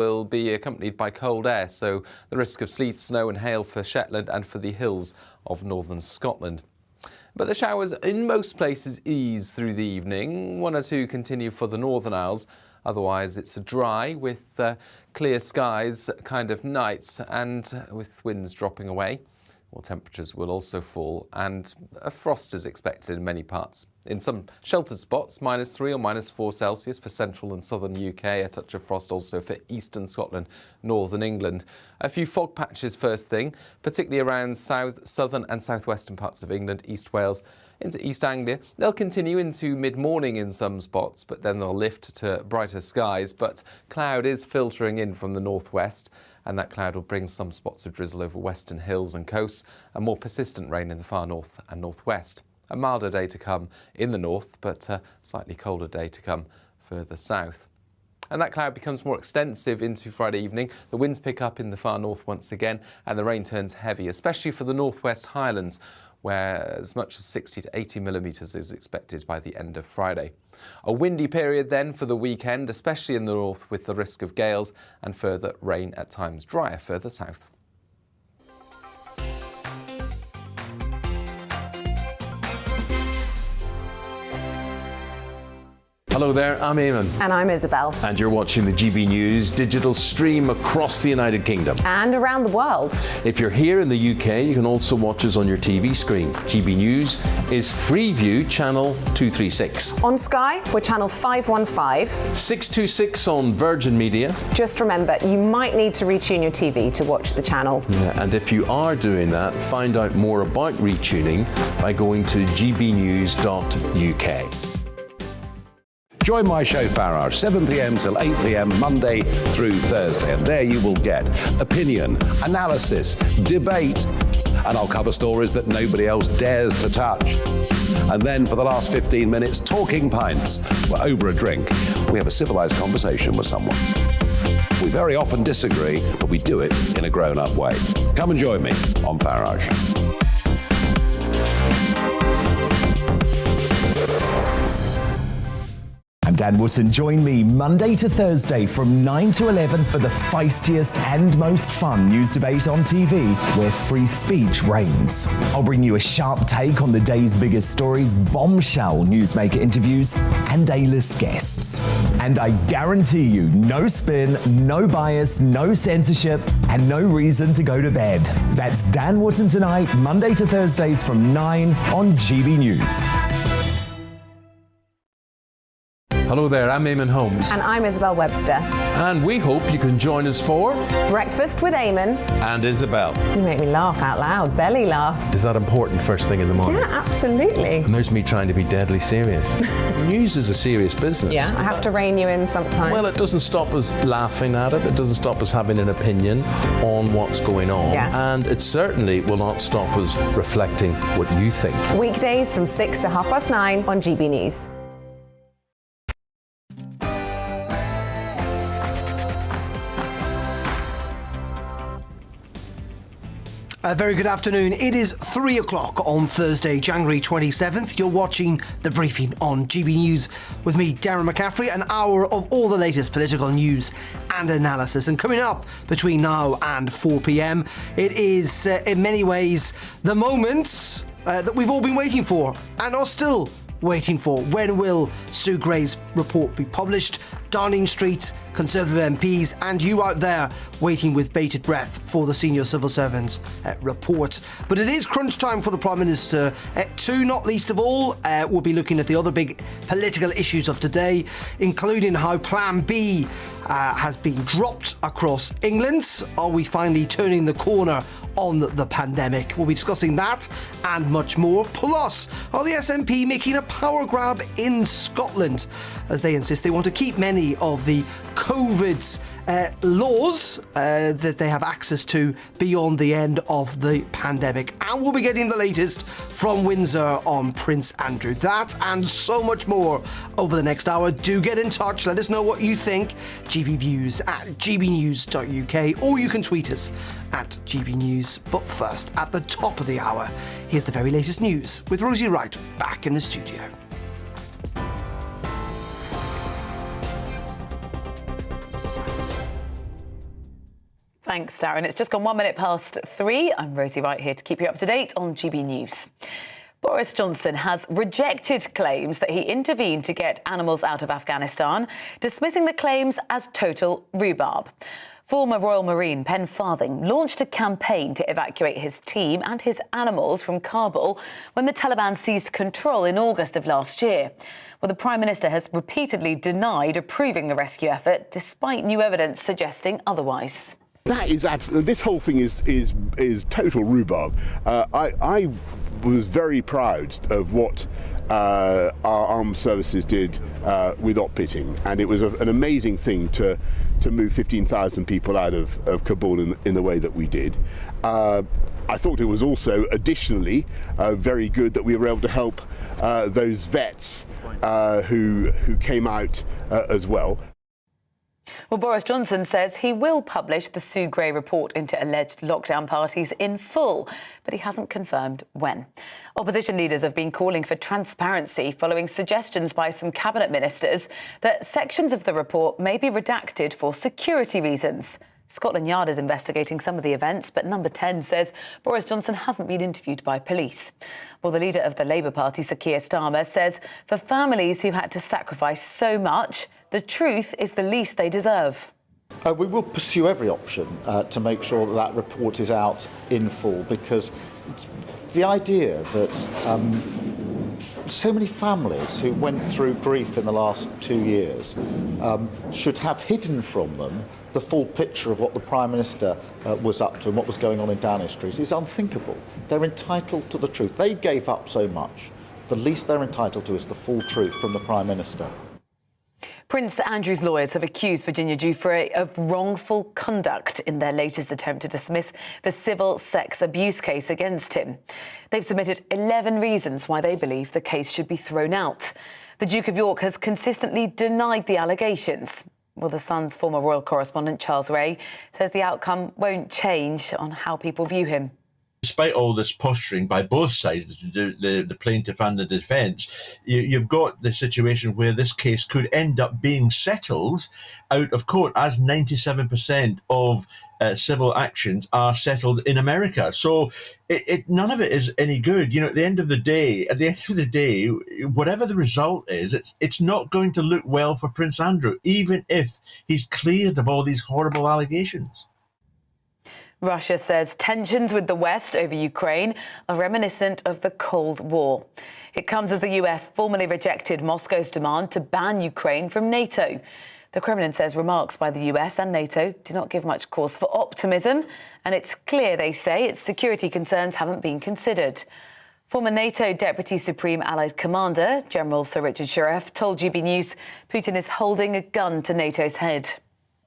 will be accompanied by cold air, so the risk of sleet, snow and hail for Shetland and for the hills of northern Scotland. But the showers in most places ease through the evening. One or two continue for the Northern Isles. Otherwise, it's a dry with clear skies kind of night and with winds dropping away. Well, temperatures will also fall and a frost is expected in many parts. In some sheltered spots, -3 or -4 Celsius for central and southern UK, a touch of frost also for eastern Scotland, northern England. A few fog patches first thing, particularly around southern and southwestern parts of England, East Wales into East Anglia. They'll continue into mid-morning in some spots, but then they'll lift to brighter skies. But cloud is filtering in from the northwest, and that cloud will bring some spots of drizzle over western hills and coasts, and more persistent rain in the far north and northwest. A milder day to come in the north, but a slightly colder day to come further south. And that cloud becomes more extensive into Friday evening. The winds pick up in the far north once again, and the rain turns heavy, especially for the northwest highlands, where as much as 60 to 80 millimetres is expected by the end of Friday. A windy period then for the weekend, especially in the north with the risk of gales and further rain at times drier further south. Hello there, I'm Eamon. And I'm Isabel. And you're watching the GB News digital stream across the United Kingdom. And around the world. If you're here in the UK, you can also watch us on your TV screen. GB News is Freeview channel 236. On Sky, we're channel 515. 626 on Virgin Media. Just remember, you might need to retune your TV to watch the channel. Yeah, and if you are doing that, find out more about retuning by going to gbnews.uk. Join my show Farage, 7 p.m. till 8 p.m. Monday through Thursday, and there you will get opinion, analysis, debate, and I'll cover stories that nobody else dares to touch. And then for the last 15 minutes, talking pints. We're over a drink. We have a civilised conversation with someone. We very often disagree, but we do it in a grown-up way. Come and join me on Farage. I'm Dan Wootton. Join me Monday to Thursday from 9 to 11 for the feistiest and most fun news debate on TV, where free speech reigns. I'll bring you a sharp take on the day's biggest stories, bombshell newsmaker interviews, and A-list guests. And I guarantee you, no spin, no bias, no censorship, and no reason to go to bed. That's Dan Wootton tonight, Monday to Thursdays from 9 on GB News. Hello there, I'm Eamon Holmes. And I'm Isabel Webster. And we hope you can join us for Breakfast with Eamon. And Isabel. You make me laugh out loud, belly laugh. Is that important first thing in the morning? Yeah, absolutely. And there's me trying to be deadly serious. News is a serious business. Yeah, I have to rein you in sometimes. Well, it doesn't stop us laughing at it. It doesn't stop us having an opinion on what's going on. Yeah. And it certainly will not stop us reflecting what you think. Weekdays from 6 to 9:30 on GB News. A very good afternoon. It is 3 o'clock on Thursday, January 27th. You're watching The Briefing on GB News with me, Darren McCaffrey, an hour of all the latest political news and analysis. And coming up between now and 4 p.m, it is in many ways the moment that we've all been waiting for and are still waiting for. When will Sue Gray's report be published? Downing Street, Conservative MPs and you out there waiting with bated breath for the senior civil servants report. But it is crunch time for the Prime Minister too, not least of all. We'll be looking at the other big political issues of today, including how Plan B has been dropped across England. Are we finally turning the corner on the pandemic? We'll be discussing that and much more. Plus, are the SNP making a power grab in Scotland as they insist they want to keep many of the COVID laws that they have access to beyond the end of the pandemic? And we'll be getting the latest from Windsor on Prince Andrew. That and so much more over the next hour. Do get in touch. Let us know what you think. GBViews at gbnews.uk, or you can tweet us at GBNews. But first, at the top of the hour, here's the very latest news with Rosie Wright back in the studio. Thanks, Darren. It's just gone 1 minute past 3. I'm Rosie Wright here to keep you up to date on GB News. Boris Johnson has rejected claims that he intervened to get animals out of Afghanistan, dismissing the claims as total rhubarb. Former Royal Marine Pen Farthing launched a campaign to evacuate his team and his animals from Kabul when the Taliban seized control in August of last year. Well, the Prime Minister has repeatedly denied approving the rescue effort, despite new evidence suggesting otherwise. That is absolutely. This whole thing is total rhubarb. I was very proud of what our armed services did with op-pitting, and it was an amazing thing to move 15,000 people out of Kabul in the way that we did. I thought it was also additionally very good that we were able to help those vets who came out as well. Well, Boris Johnson says he will publish the Sue Gray report into alleged lockdown parties in full, but he hasn't confirmed when. Opposition leaders have been calling for transparency following suggestions by some cabinet ministers that sections of the report may be redacted for security reasons. Scotland Yard is investigating some of the events, but Number 10 says Boris Johnson hasn't been interviewed by police. Well, the leader of the Labour Party, Sir Keir Starmer, says for families who had to sacrifice so much, the truth is the least they deserve. We will pursue every option to make sure that that report is out in full, because the idea that so many families who went through grief in the last 2 years should have hidden from them the full picture of what the Prime Minister was up to and what was going on in Downing Street is unthinkable. They're entitled to the truth. They gave up so much. The least they're entitled to is the full truth from the Prime Minister. Prince Andrew's lawyers have accused Virginia Giuffre of wrongful conduct in their latest attempt to dismiss the civil sex abuse case against him. They've submitted 11 reasons why they believe the case should be thrown out. The Duke of York has consistently denied the allegations. Well, the Sun's former royal correspondent, Charles Ray, says the outcome won't change on how people view him. Despite all this posturing by both sides, the plaintiff and the defence, you've got the situation where this case could end up being settled out of court, as 97% of civil actions are settled in America. So none of it is any good. You know, at the end of the day, whatever the result is, it's not going to look well for Prince Andrew, even if he's cleared of all these horrible allegations. Russia says tensions with the West over Ukraine are reminiscent of the Cold War. It comes as the US formally rejected Moscow's demand to ban Ukraine from NATO. The Kremlin says remarks by the US and NATO do not give much cause for optimism, and it's clear, they say, its security concerns haven't been considered. Former NATO Deputy Supreme Allied Commander, General Sir Richard Shirreff, told GB News Putin is holding a gun to NATO's head.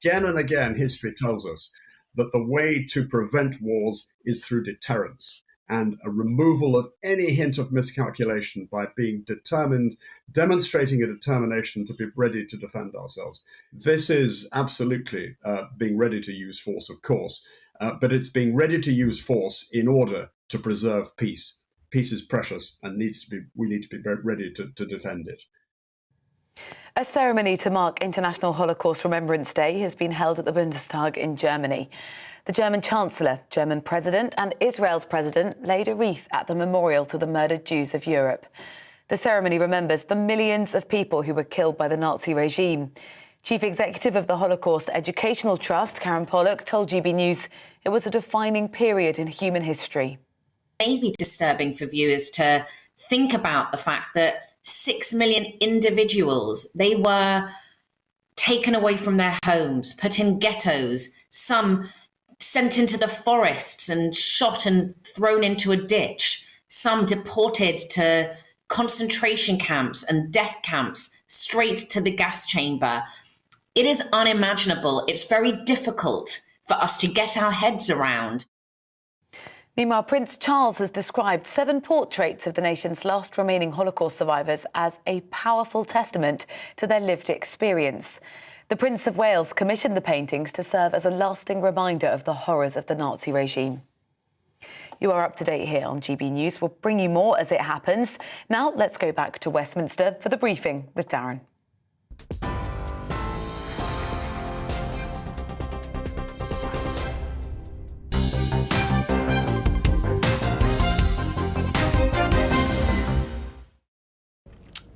Again and again, history tells us that the way to prevent wars is through deterrence and a removal of any hint of miscalculation by being determined, demonstrating a determination to be ready to defend ourselves. This is absolutely being ready to use force, of course, but it's being ready to use force in order to preserve peace. Peace is precious and we need to be ready to defend it. A ceremony to mark International Holocaust Remembrance Day has been held at the Bundestag in Germany. The German Chancellor, German President and Israel's President laid a wreath at the memorial to the murdered Jews of Europe. The ceremony remembers the millions of people who were killed by the Nazi regime. Chief Executive of the Holocaust Educational Trust, Karen Pollock, told GB News it was a defining period in human history. It may be disturbing for viewers to think about the fact that 6 million individuals, they were taken away from their homes, put in ghettos, some sent into the forests and shot and thrown into a ditch, some deported to concentration camps and death camps, straight to the gas chamber. It is unimaginable. It's very difficult for us to get our heads around. Meanwhile, Prince Charles has described 7 portraits of the nation's last remaining Holocaust survivors as a powerful testament to their lived experience. The Prince of Wales commissioned the paintings to serve as a lasting reminder of the horrors of the Nazi regime. You are up to date here on GB News. We'll bring you more as it happens. Now, let's go back to Westminster for the briefing with Darren.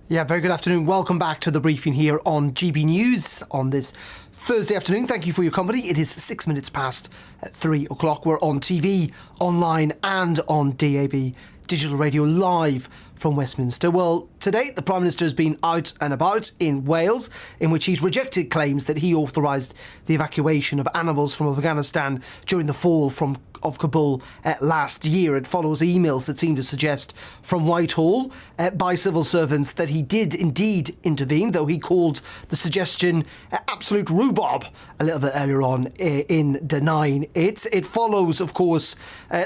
Yeah, very good afternoon. Welcome back to the briefing here on GB News on this Thursday afternoon. Thank you for your company. It is 6 minutes past 3 o'clock. We're on TV, online and on DAB digital radio live from Westminster. Well, today the Prime Minister has been out and about in Wales, in which he's rejected claims that he authorised the evacuation of animals from Afghanistan during the fall of Kabul last year. It follows emails that seem to suggest from Whitehall by civil servants that he did indeed intervene, though he called the suggestion absolute rhubarb a little bit earlier on in denying it. It follows, of course,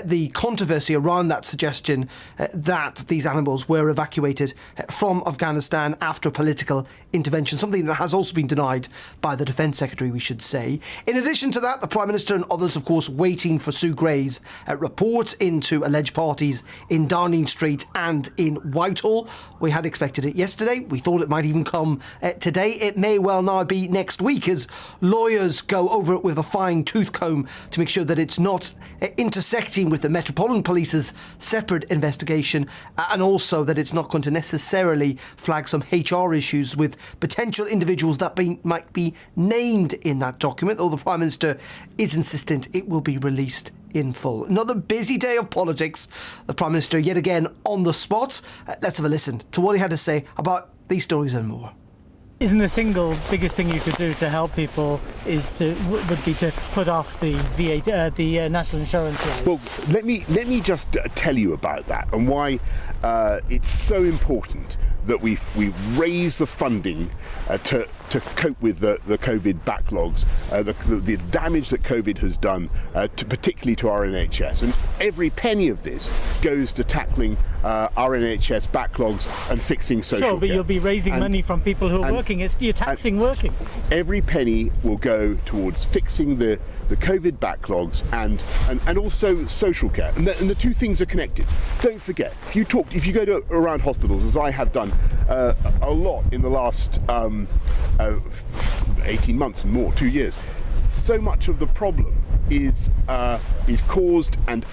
the controversy around that suggestion that these animals were evacuated from Afghanistan after political intervention, something that has also been denied by the Defence Secretary, we should say. In addition to that, the Prime Minister and others, of course, waiting for Sue Gray's report into alleged parties in Downing Street and in Whitehall. We had expected it yesterday. We thought it might even come today. It may well now be next week as lawyers go over it with a fine-tooth comb to make sure that it's not intersecting with the Metropolitan Police's separate investigation, and also that it's not going to necessarily flag some HR issues with potential individuals that might be named in that document, although the Prime Minister is insistent it will be released in full. Another busy day of politics. The Prime Minister yet again on the spot. Let's have a listen to what he had to say about these stories and more. Isn't the single biggest thing you could do to help people would be to put off the VAT, the national insurance rate? Well, let me just tell you about that and why it's so important that we raise the funding to cope with the COVID backlogs, the damage that COVID has done, particularly to our NHS. And every penny of this goes to tackling our NHS backlogs and fixing social care. Sure, but you'll be raising money from people who are working. You're taxing working. Every penny will go towards fixing the COVID backlogs and also social care. And the two things are connected. Don't forget, if you go around hospitals, as I have done a lot in the last 18 months and more, 2 years, so much of the problem is caused and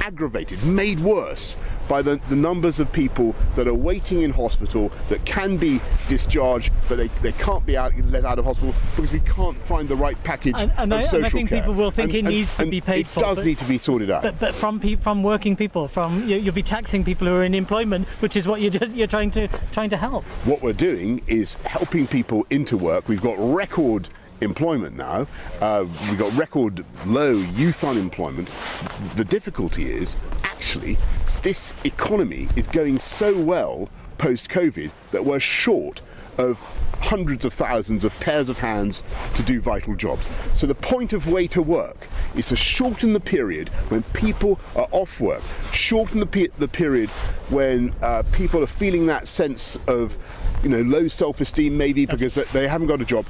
aggravated, made worse by the numbers of people that are waiting in hospital that can be discharged, but they can't be let out of hospital because we can't find the right package of social care. And I think people will think it needs to be paid for. It does need to be sorted out. But from working people, you'll be taxing people who are in employment, which is what you're trying to help. What we're doing is helping people into work. We've got record employment now. We've got record low youth unemployment. The difficulty is actually this economy is going so well post-COVID that we're short of hundreds of thousands of pairs of hands to do vital jobs. So the point of way to work is to shorten the period when people are off work, shorten the period when people are feeling that sense of low self-esteem maybe because they haven't got a job.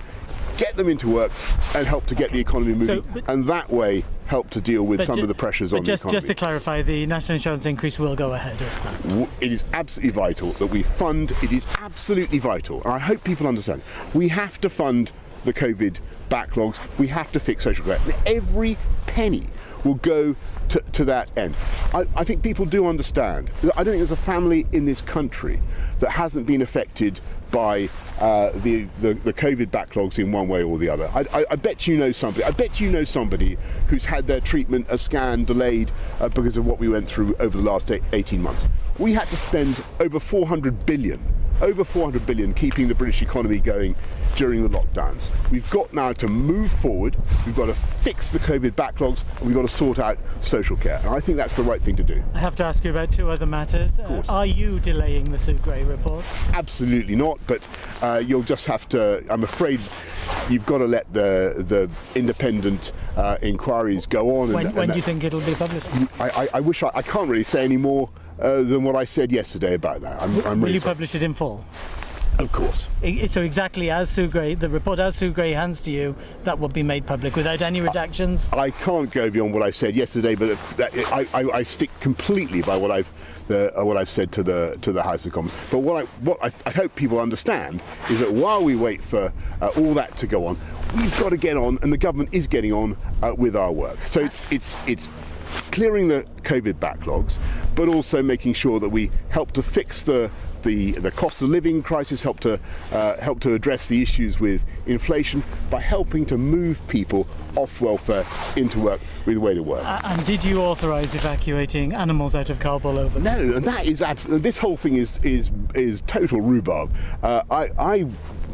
Get them into work and help to get the economy moving, and that way help to deal with some of the pressures on the economy. Just to clarify, the national insurance increase will go ahead as planned. It is absolutely vital that we fund. It is absolutely vital, and I hope people understand. We have to fund the COVID backlogs. We have to fix social care. Every penny will go to that end. I think people do understand. I don't think there's a family in this country that hasn't been affected by the COVID backlogs in one way or the other. I bet you know somebody. I bet you know somebody who's had their treatment, a scan delayed because of what we went through over the last 18 months. We had to spend over 400 billion keeping the British economy going during the lockdowns. We've got now to move forward. We've got to fix the COVID backlogs, and we've got to sort out social care. And I think that's the right thing to do. I have to ask you about two other matters. Are you delaying the Sue Gray report? Absolutely not, but you'll just have to, I'm afraid, you've got to let the independent inquiries go on. When do you think it'll be published? I can't really say any more than what I said yesterday about that. Will you publish it in full? Of course. So exactly as Sue Gray, the report as Sue Gray hands to you, that will be made public without any redactions? I can't go beyond what I said yesterday, but I stick completely by what I've said to the House of Commons. But what I hope people understand is that while we wait for all that to go on, we've got to get on, and the government is getting on with our work. So it's clearing the COVID backlogs, but also making sure that we help to fix the the cost of living crisis, helped to address the issues with inflation by helping to move people off welfare into work with a way to work. And did you authorise evacuating animals out of Kabul over? No, and that is absolutely. This whole thing is total rhubarb. I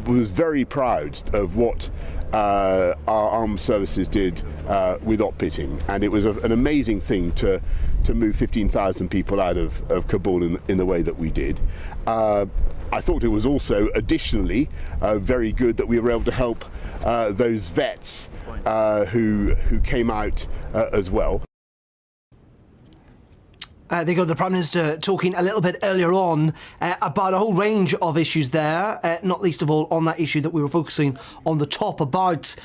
was very proud of what our armed services did with op-pitting, and it was an amazing thing to move 15,000 people out of Kabul in the way that we did. I thought it was also additionally very good that we were able to help those vets who came out as well. There you go, the Prime Minister talking a little bit earlier on about a whole range of issues there, not least of all on that issue that we were focusing on the top about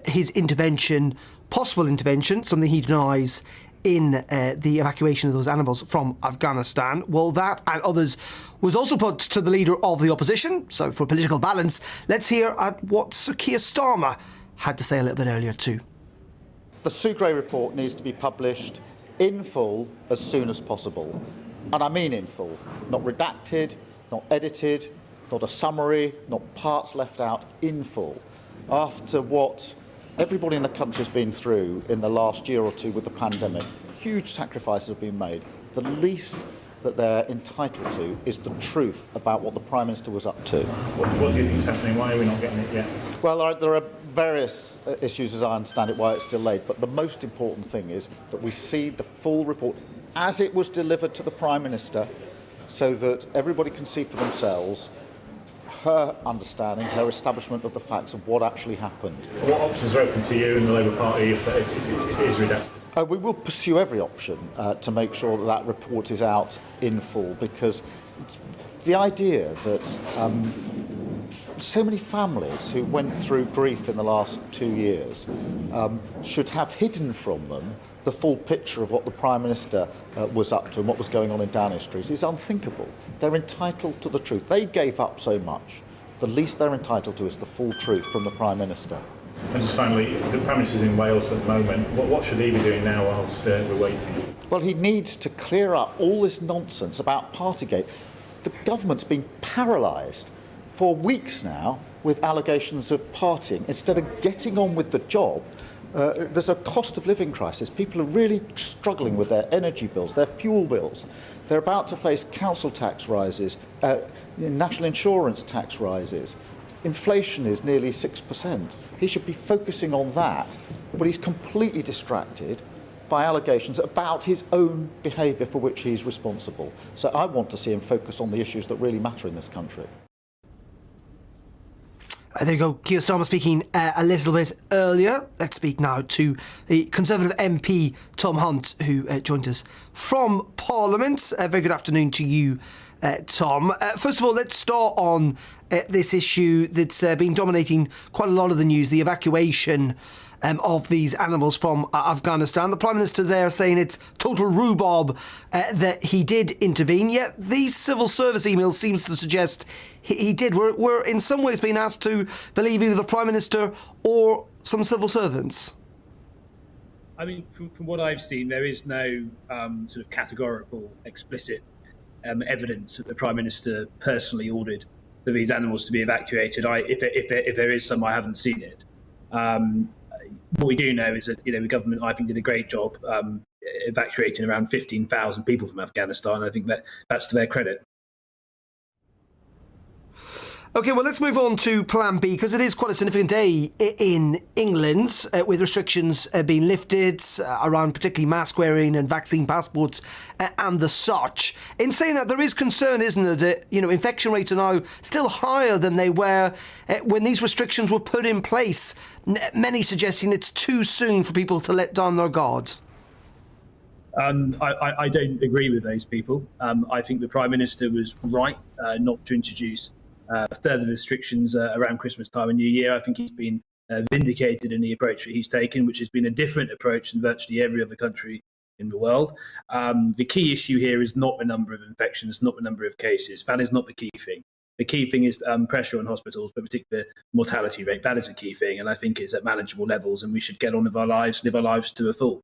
his intervention, possible intervention, something he denies in the evacuation of those animals from Afghanistan. Well, that and others was also put to the leader of the opposition. So for political balance, let's hear what Sir Keir Starmer had to say a little bit earlier too. The Sue Gray report needs to be published in full as soon as possible. And I mean in full, not redacted, not edited, not a summary, not parts left out, in full. After what everybody in the country has been through in the last year or two with the pandemic, huge sacrifices have been made. The least that they're entitled to is the truth about what the Prime Minister was up to. What do you think is happening? Why are we not getting it yet? Well, there are various issues, as I understand it, why it's delayed, but the most important thing is that we see the full report as it was delivered to the Prime Minister, so that everybody can see for themselves her understanding, her establishment of the facts of what actually happened. What options are open to you and the Labour Party if it is redacted? We will pursue every option to make sure that that report is out in full, because the idea that so many families who went through grief in the last 2 years should have hidden from them the full picture of what the Prime Minister was up to and what was going on in Downing Street is unthinkable. They're entitled to the truth. They gave up so much. The least they're entitled to is the full truth from the Prime Minister. And just finally, the Prime Minister's in Wales at the moment. What should he be doing now whilst we're waiting? Well, he needs to clear up all this nonsense about Partygate. The government's been paralysed for weeks now with allegations of partying. Instead of getting on with the job, there's a cost of living crisis. People are really struggling with their energy bills, their fuel bills. They're about to face council tax rises, national insurance tax rises. Inflation is nearly 6%. He should be focusing on that, but he's completely distracted by allegations about his own behaviour for which he's responsible. So I want to see him focus on the issues that really matter in this country. There you go, Keir Starmer speaking a little bit earlier. Let's speak now to the Conservative MP, Tom Hunt, who joined us from Parliament. Very good afternoon to you, Tom. First of all, let's start on this issue that's been dominating quite a lot of the news, the evacuation of these animals from Afghanistan. The Prime Minister there saying it's total rhubarb that he did intervene, yet these civil service emails seems to suggest he did. We're in some ways being asked to believe either the Prime Minister or some civil servants. I mean, from what I've seen, there is no sort of categorical, explicit evidence that the Prime Minister personally ordered for these animals to be evacuated. If there is some, I haven't seen it. What we do know is that the government, I think, did a great job evacuating around 15,000 people from Afghanistan. I think that's to their credit. OK, well, let's move on to Plan B, because it is quite a significant day in England, with restrictions being lifted around particularly mask wearing and vaccine passports and the such. In saying that, there is concern, isn't there, that infection rates are now still higher than they were when these restrictions were put in place, many suggesting it's too soon for people to let down their guard. I don't agree with those people. I think the Prime Minister was right not to introduce further restrictions around Christmas time and New Year. I think he's been vindicated in the approach that he's taken, which has been a different approach than virtually every other country in the world. The key issue here is not the number of infections, not the number of cases. That is not the key thing. The key thing is pressure on hospitals, but particularly mortality rate. That is a key thing, and I think it's at manageable levels, and we should get on with our lives, live our lives to the full.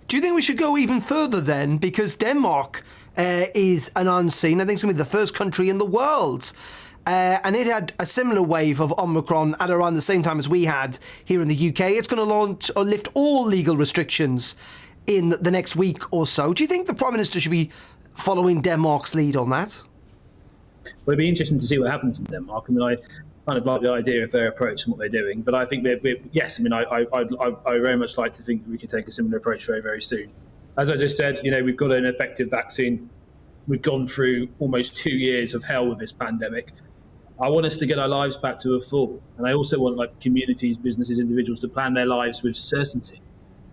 Do you think we should go even further then? Because Denmark is an unseen. I think it's going to be the first country in the world. And it had a similar wave of Omicron at around the same time as we had here in the UK. It's going to launch or lift all legal restrictions in the next week or so. Do you think the Prime Minister should be following Denmark's lead on that? Well, it'd be interesting to see what happens in Denmark. I mean, I kind of like the idea of their approach and what they're doing, but I think yes. I mean, I very much like to think that we could take a similar approach very, very soon. As I just said, we've got an effective vaccine. We've gone through almost 2 years of hell with this pandemic. I want us to get our lives back to a full, and I also want communities, businesses, individuals to plan their lives with certainty,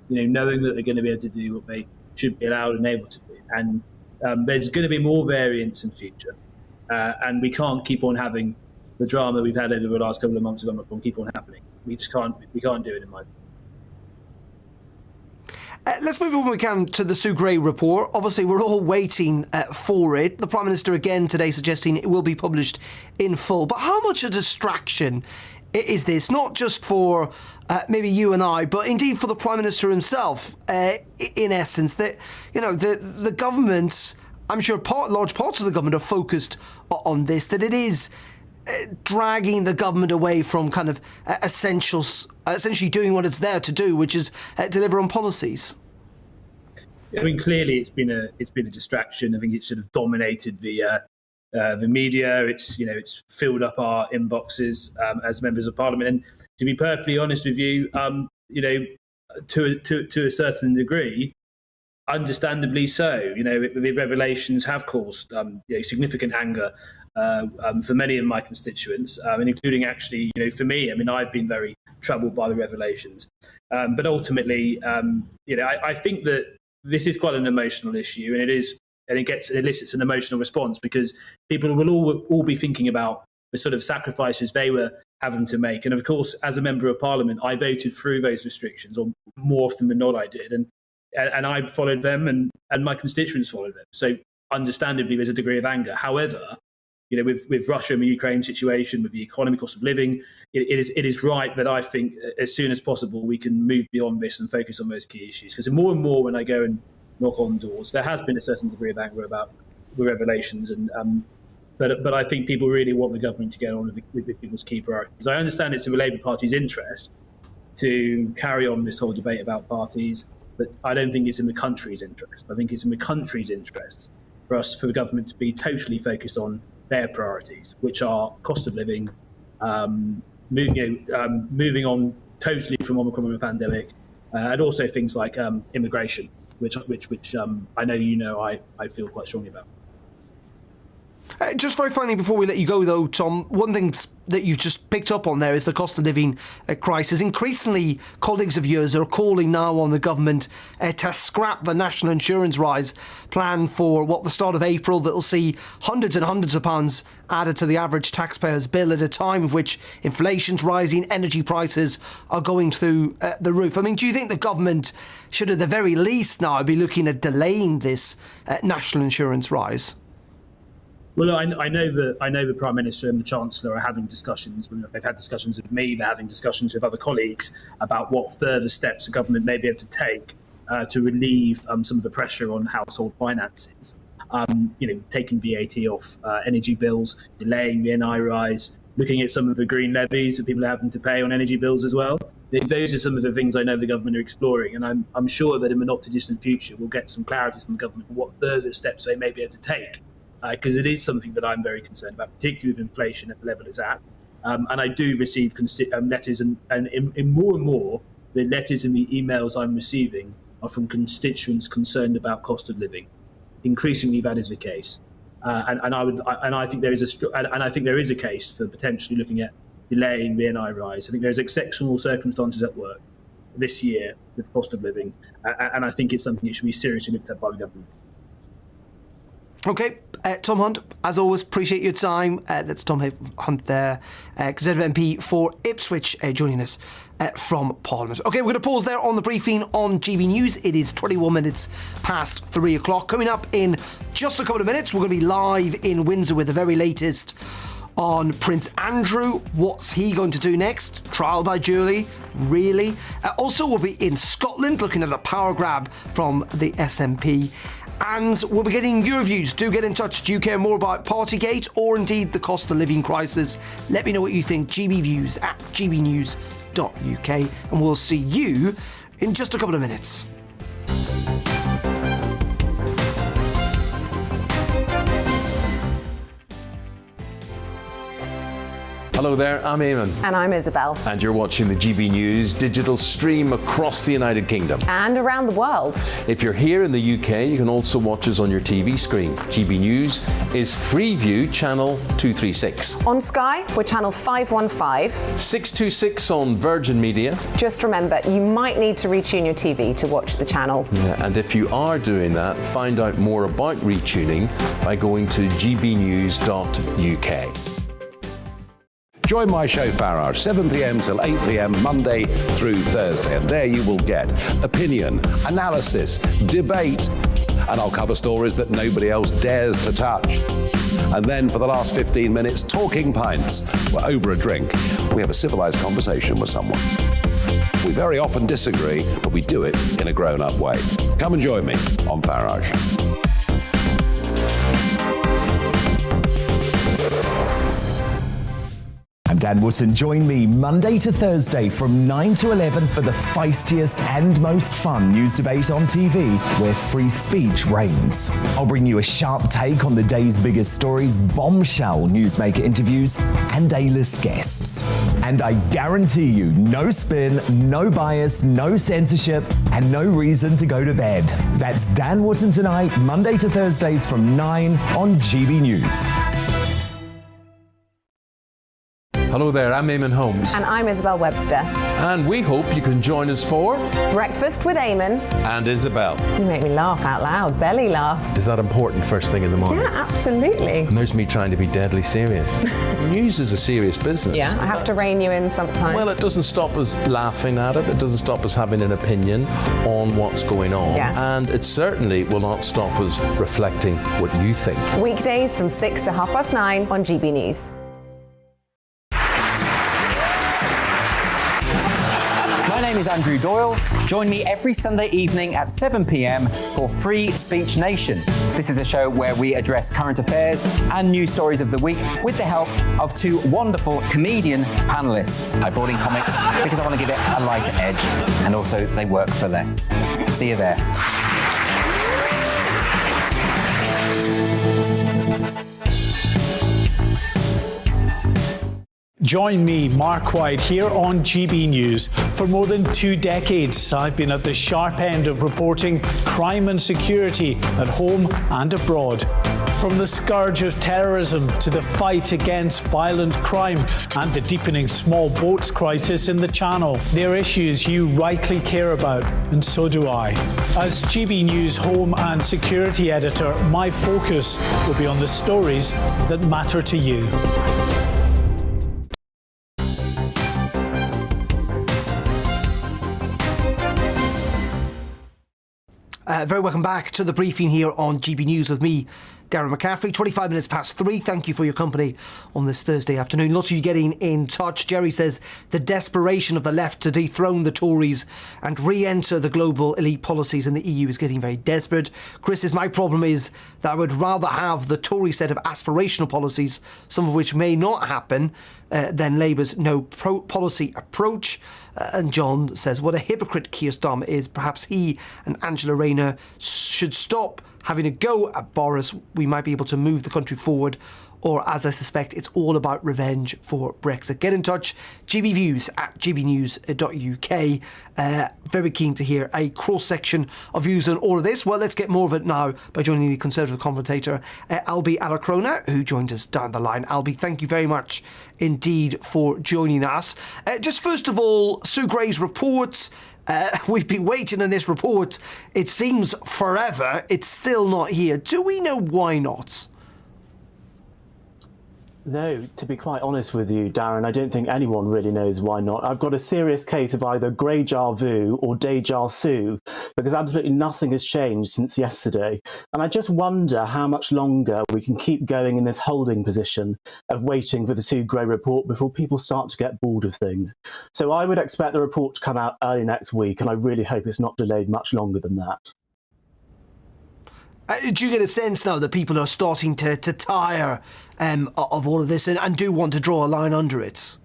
knowing that they're going to be able to do what they should be allowed and able to do. And there's going to be more variants in future, and we can't keep on having the drama we've had over the last couple of months of Omicron keep on happening. We just can't. We can't do it, in my opinion. Let's move on, when we can, to the Sue Gray report. Obviously, we're all waiting for it. The Prime Minister again today suggesting it will be published in full. But how much a distraction is this? Not just for maybe you and I, but indeed for the Prime Minister himself. In essence, that the government, I'm sure large parts of the government are focused on this. That it is dragging the government away from kind of essentials. Essentially doing what it's there to do, which is deliver on policies. I mean, clearly it's been a distraction. I think it's sort of dominated the media. It's filled up our inboxes as members of Parliament. And to be perfectly honest with you, to a certain degree, understandably so. The revelations have caused significant anger for many of my constituents, and including actually, for me. I mean, I've been very troubled by the revelations, but ultimately, I think that this is quite an emotional issue, and it elicits an emotional response because people will all be thinking about the sort of sacrifices they were having to make. And of course, as a member of Parliament, I voted through those restrictions, or more often than not, I did, and I followed them, and my constituents followed them. So understandably, there's a degree of anger. However, with Russia and the Ukraine situation, with the economy, cost of living, it is right that I think as soon as possible we can move beyond this and focus on those key issues. Because more and more, when I go and knock on doors, there has been a certain degree of anger about the revelations, and but I think people really want the government to get on with people's key priorities. I understand it's in the Labour Party's interest to carry on this whole debate about parties, but I don't think it's in the country's interest. I think it's in the country's interest for the government to be totally focused on their priorities, which are cost of living, moving on totally from Omicron and the pandemic, and also things like immigration, which I know I feel quite strongly about. Just very finally, before we let you go, though, Tom, one thing that you've just picked up on there is the cost of living crisis. Increasingly, colleagues of yours are calling now on the government to scrap the national insurance rise plan for the start of April, that will see hundreds and hundreds of pounds added to the average taxpayer's bill at a time of which inflation's rising, energy prices are going through the roof. I mean, do you think the government should at the very least now be looking at delaying this national insurance rise? Well, I know the Prime Minister and the Chancellor are having discussions. They've had discussions with me. They're having discussions with other colleagues about what further steps the government may be able to take to relieve some of the pressure on household finances. Taking VAT off energy bills, delaying the NI rise, looking at some of the green levies that people are having to pay on energy bills as well. Those are some of the things I know the government are exploring, and I'm sure that in the not too distant future we'll get some clarity from the government on what further steps they may be able to take. Because it is something that I'm very concerned about, particularly with inflation at the level it's at. And I do receive letters, and more, the letters and the emails I'm receiving are from constituents concerned about cost of living. Increasingly, that is the case, and I think there is a case for potentially looking at delaying the NI rise. I think there's exceptional circumstances at work this year with cost of living, and I think it's something that should be seriously looked at by the government. OK, Tom Hunt, as always, appreciate your time. That's Tom Hunt there, Conservative MP for Ipswich, joining us from Parliament. OK, we're going to pause there on the briefing on GB News. It is 21 minutes past 3 o'clock. Coming up in just a couple of minutes, we're going to be live in Windsor with the very latest on Prince Andrew. What's he going to do next? Trial by jury? Really? Also, we'll be in Scotland looking at a power grab from the SNP. And we'll be getting your views. Do get in touch. Do you care more about Partygate or indeed the cost of living crisis? Let me know what you think. GBViews at GBnews.uk. And we'll see you in just a couple of minutes. Hello there, I'm Eamon. And I'm Isabel. And you're watching the GB News digital stream across the United Kingdom. And around the world. If you're here in the UK, you can also watch us on your TV screen. GB News is Freeview channel 236. On Sky, we're channel 515. 626 on Virgin Media. Just remember, you might need to retune your TV to watch the channel. Yeah, and if you are doing that, find out more about retuning by going to gbnews.uk. Join my show Farage, 7 p.m. till 8 p.m. Monday through Thursday. And there you will get opinion, analysis, debate, and I'll cover stories that nobody else dares to touch. And then for the last 15 minutes, talking pints. We're over a drink. We have a civilized conversation with someone. We very often disagree, but we do it in a grown-up way. Come and join me on Farage. I'm Dan Wootton. Join me Monday to Thursday from 9 to 11 for the feistiest and most fun news debate on TV, where free speech reigns. I'll bring you a sharp take on the day's biggest stories, bombshell newsmaker interviews, and A-list guests. And I guarantee you, no spin, no bias, no censorship, and no reason to go to bed. That's Dan Wootton tonight, Monday to Thursdays from 9 on GB News. Hello there, I'm Eamon Holmes. And I'm Isabel Webster. And we hope you can join us for Breakfast with Eamon. And Isabel. You make me laugh out loud, belly laugh. Is that important first thing in the morning? Yeah, absolutely. And there's me trying to be deadly serious. News is a serious business. Yeah, I have to rein you in sometimes. Well, it doesn't stop us laughing at it. It doesn't stop us having an opinion on what's going on. Yeah. And it certainly will not stop us reflecting what you think. Weekdays from 6 to 9:30 on GB News. My name is Andrew Doyle. Join me every Sunday evening at 7 p.m. for Free Speech Nation. This is a show where we address current affairs and news stories of the week with the help of two wonderful comedian panellists. I brought in comics because I want to give it a lighter edge, and also they work for less. See you there. Join me, Mark White, here on GB News. For more than 2 decades, I've been at the sharp end of reporting crime and security at home and abroad. From the scourge of terrorism to the fight against violent crime and the deepening small boats crisis in the Channel, they're issues you rightly care about, and so do I. As GB News home and security editor, my focus will be on the stories that matter to you. Very welcome back to the briefing here on GB News with me, Darren McCaffrey. 25 minutes past 3. Thank you for your company on this Thursday afternoon. Lots of you getting in touch. Jerry says the desperation of the left to dethrone the Tories and re-enter the global elite policies in the EU is getting very desperate. Chris says, my problem is that I would rather have the Tory set of aspirational policies, some of which may not happen, than Labour's no policy approach. And John says, what a hypocrite Keir Starmer is. Perhaps he and Angela Rayner should stop having a go at Boris. We might be able to move the country forward. Or, as I suspect, it's all about revenge for Brexit. Get in touch, gbviews at gbnews.uk. Very keen to hear a cross-section of views on all of this. Well, let's get more of it now by joining the Conservative commentator, Albie Alacrona, who joined us down the line. Albie, thank you very much indeed for joining us. Just first of all, Sue Gray's reports. We've been waiting on this report, it seems forever. It's still not here. Do we know why not? No, to be quite honest with you, Darren, I don't think anyone really knows why not. I've got a serious case of either déjà vu or déjà su, because absolutely nothing has changed since yesterday. And I just wonder how much longer we can keep going in this holding position of waiting for the Sue Gray report before people start to get bored of things. So I would expect the report to come out early next week, and I really hope it's not delayed much longer than that. Do you get a sense now that people are starting to tire of all of this and do want to draw a line under it?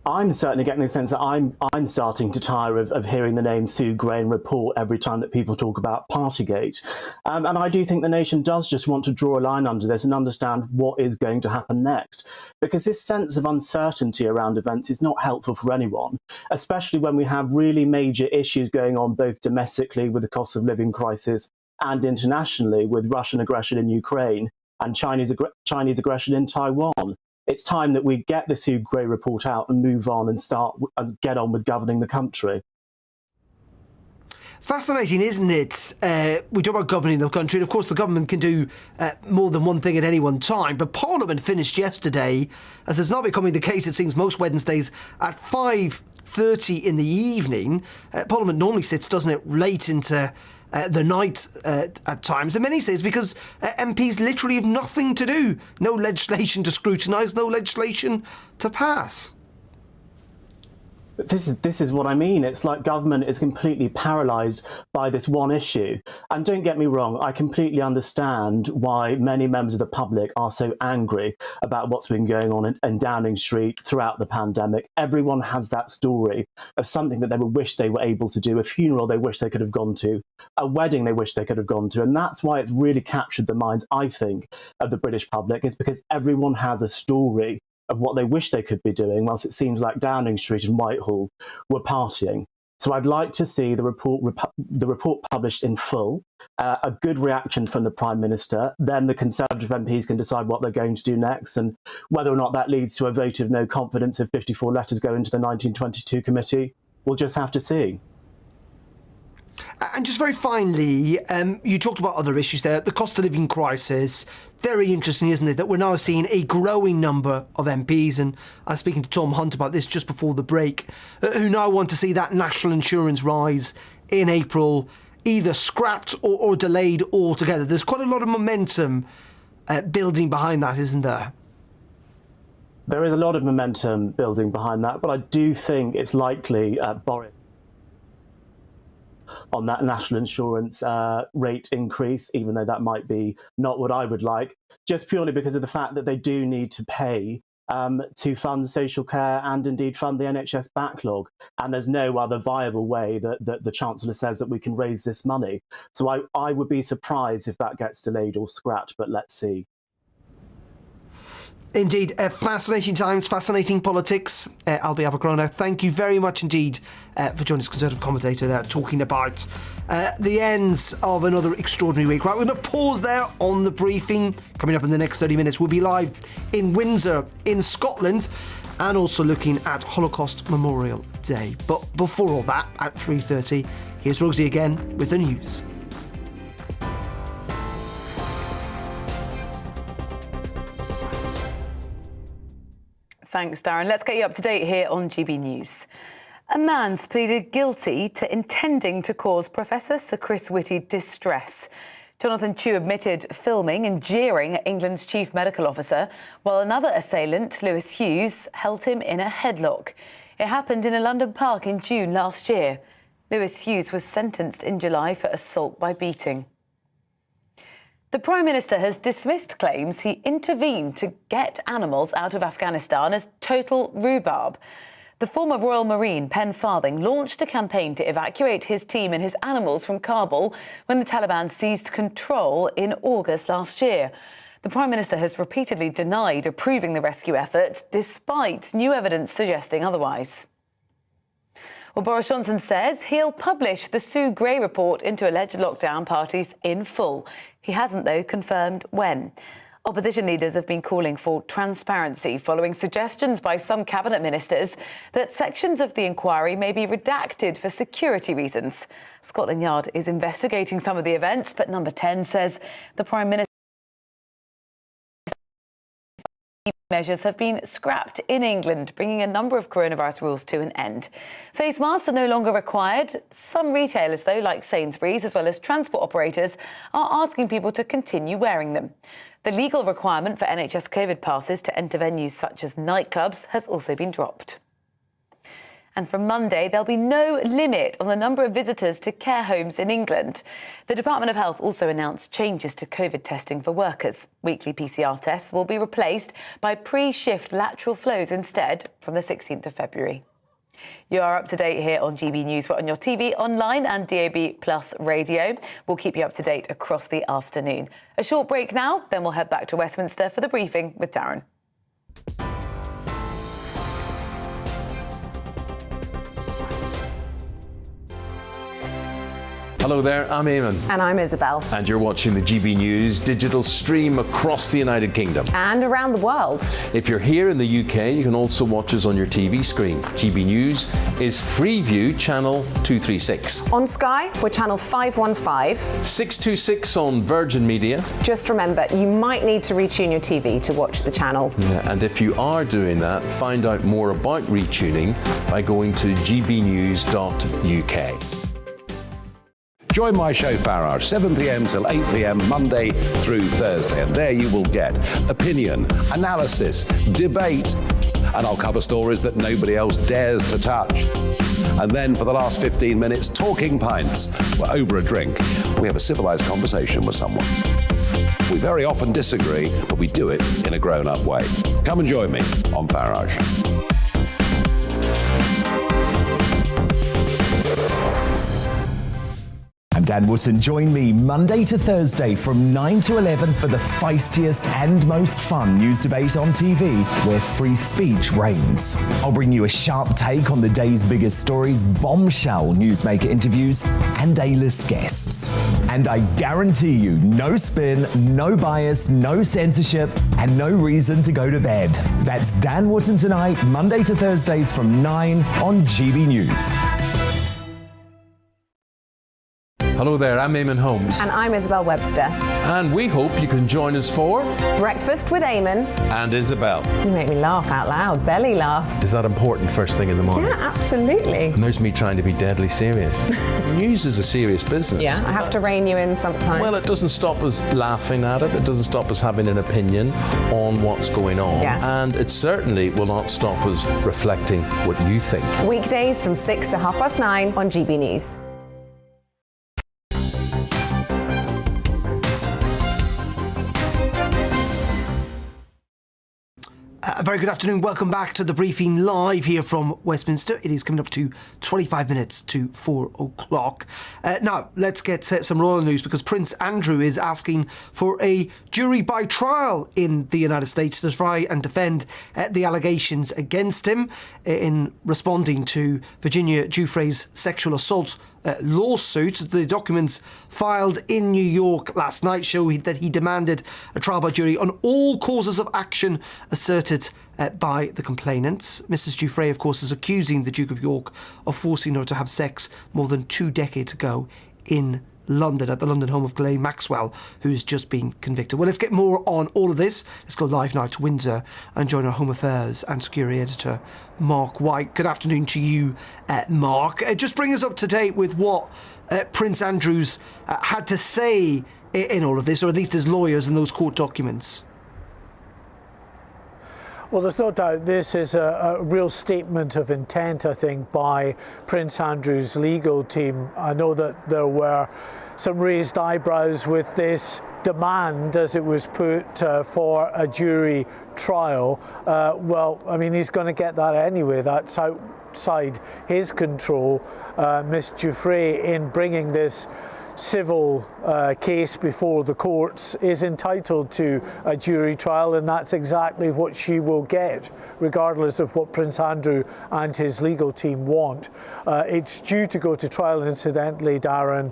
I'm certainly getting the sense that I'm starting to tire of hearing the name Sue Gray and report every time that people talk about Partygate. And I do think the nation does just want to draw a line under this and understand what is going to happen next. Because this sense of uncertainty around events is not helpful for anyone, especially when we have really major issues going on both domestically with the cost of living crisis and internationally with Russian aggression in Ukraine and Chinese aggression in Taiwan. It's time that we get the Sue Gray report out and move on and get on with governing the country. Fascinating, isn't it? We talk about governing the country, and of course the government can do more than one thing at any one time, but Parliament finished yesterday, as is now becoming the case, it seems, most Wednesdays at 5:30 in the evening. Parliament normally sits, doesn't it, late into the night at times, and many say it's because MPs literally have nothing to do. No legislation to scrutinise, no legislation to pass. But this is what I mean. It's like government is completely paralysed by this one issue. And don't get me wrong, I completely understand why many members of the public are so angry about what's been going on in Downing Street throughout the pandemic. Everyone has that story of something that they would wish they were able to do, a funeral they wish they could have gone to, a wedding they wish they could have gone to. And that's why it's really captured the minds, I think, of the British public. It's because everyone has a story of what they wish they could be doing, whilst it seems like Downing Street and Whitehall were partying. So I'd like to see the report published in full, a good reaction from the Prime Minister, then the Conservative MPs can decide what they're going to do next, and whether or not that leads to a vote of no confidence if 54 letters go into the 1922 committee, we'll just have to see. And just very finally, you talked about other issues there, the cost of living crisis. Very interesting, isn't it, that we're now seeing a growing number of MPs, and I was speaking to Tom Hunt about this just before the break, who now want to see that national insurance rise in April either scrapped or delayed altogether. There's quite a lot of momentum building behind that, isn't there? There is a lot of momentum building behind that, but I do think it's likely Boris on that national insurance rate increase, even though that might be not what I would like, just purely because of the fact that they do need to pay to fund social care and indeed fund the NHS backlog. And there's no other viable way that the Chancellor says that we can raise this money. So I would be surprised if that gets delayed or scrapped, but let's see. Indeed, fascinating times, fascinating politics. Albie Abercrombie, thank you very much indeed for joining us, Conservative commentator there, talking about the ends of another extraordinary week. Right, we're going to pause there on the briefing. Coming up in the next 30 minutes, we'll be live in Windsor in Scotland and also looking at Holocaust Memorial Day. But before all that, at 3:30, here's Rosie again with the news. Thanks, Darren. Let's get you up to date here on GB News. A man's pleaded guilty to intending to cause Professor Sir Chris Whitty distress. Jonathan Chew admitted filming and jeering at England's chief medical officer, while another assailant, Lewis Hughes, held him in a headlock. It happened in a London park in June last year. Lewis Hughes was sentenced in July for assault by beating. The Prime Minister has dismissed claims he intervened to get animals out of Afghanistan as total rhubarb. The former Royal Marine, Pen Farthing, launched a campaign to evacuate his team and his animals from Kabul when the Taliban seized control in August last year. The Prime Minister has repeatedly denied approving the rescue efforts, despite new evidence suggesting otherwise. Well, Boris Johnson says he'll publish the Sue Gray report into alleged lockdown parties in full. He hasn't, though, confirmed when. Opposition leaders have been calling for transparency following suggestions by some cabinet ministers that sections of the inquiry may be redacted for security reasons. Scotland Yard is investigating some of the events, but Number 10 says the Prime Minister Measures have been scrapped in England, bringing a number of coronavirus rules to an end. Face masks are no longer required. Some retailers, though, like Sainsbury's, as well as transport operators, are asking people to continue wearing them. The legal requirement for NHS COVID passes to enter venues such as nightclubs has also been dropped. And from Monday, there'll be no limit on the number of visitors to care homes in England. The Department of Health also announced changes to COVID testing for workers. Weekly PCR tests will be replaced by pre-shift lateral flows instead from the 16th of February. You are up to date here on GB News. We're on your TV, online and DAB Plus radio. We'll keep you up to date across the afternoon. A short break now, then we'll head back to Westminster for the briefing with Darren. Hello there, I'm Eamon. And I'm Isabel. And you're watching the GB News digital stream across the United Kingdom. And around the world. If you're here in the UK, you can also watch us on your TV screen. GB News is Freeview Channel 236. On Sky, we're Channel 515. 626 on Virgin Media. Just remember, you might need to retune your TV to watch the channel. Yeah, and if you are doing that, find out more about retuning by going to gbnews.uk. Join my show Farage, 7 p.m. till 8 p.m. Monday through Thursday. And there you will get opinion, analysis, debate, and I'll cover stories that nobody else dares to touch. And then for the last 15 minutes, talking pints. We're over a drink. We have a civilized conversation with someone. We very often disagree, but we do it in a grown-up way. Come and join me on Farage. I'm Dan Wootton. Join me Monday to Thursday from 9 to 11 for the feistiest and most fun news debate on TV, where free speech reigns. I'll bring you a sharp take on the day's biggest stories, bombshell newsmaker interviews, and A-list guests. And I guarantee you, no spin, no bias, no censorship, and no reason to go to bed. That's Dan Wootton tonight, Monday to Thursdays from 9 on GB News. Hello there, I'm Eamon Holmes. And I'm Isabel Webster. And we hope you can join us for Breakfast with Eamon and Isabel. You make me laugh out loud, belly laugh. Is that important first thing in the morning? Yeah, absolutely. And there's me trying to be deadly serious. News is a serious business. Yeah, I have to rein you in sometimes. Well, it doesn't stop us laughing at it. It doesn't stop us having an opinion on what's going on. Yeah. And it certainly will not stop us reflecting what you think. Weekdays from 6 to 9:30 on GB News. A very good afternoon. Welcome back to the briefing live here from Westminster. It is coming up to 25 minutes to 4 o'clock. Now, let's get some royal news because Prince Andrew is asking for a jury by trial in the United States to try and defend the allegations against him in responding to Virginia Giuffre's sexual assault lawsuit. The documents filed in New York last night show that he demanded a trial by jury on all causes of action asserted by the complainants. Mrs. Giuffre, of course, is accusing the Duke of York of forcing her to have sex more than 2 decades ago in London, at the London home of Ghislaine Maxwell, who's just been convicted. Well, let's get more on all of this. Let's go live now to Windsor and join our Home Affairs and Security Editor, Mark White. Good afternoon to you, Mark. Just bring us up to date with what Prince Andrew's had to say in all of this, or at least his lawyers in those court documents. Well, there's no doubt this is a real statement of intent, I think, by Prince Andrew's legal team. I know that there were some raised eyebrows with this demand, as it was put, for a jury trial. Well, I mean, he's going to get that anyway. That's outside his control. Miss Giuffre, in bringing this civil case before the courts, is entitled to a jury trial, and that's exactly what she will get, regardless of what Prince Andrew and his legal team want. It's due to go to trial, incidentally, Darren,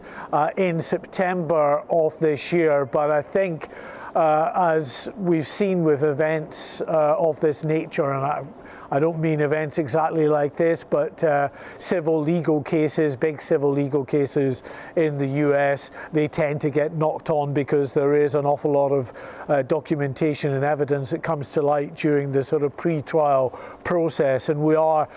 in September of this year, but I think as we've seen with events of this nature, and I don't mean events exactly like this, but civil legal cases, big civil legal cases in the US, they tend to get knocked on because there is an awful lot of documentation and evidence that comes to light during the sort of pre-trial process, and we are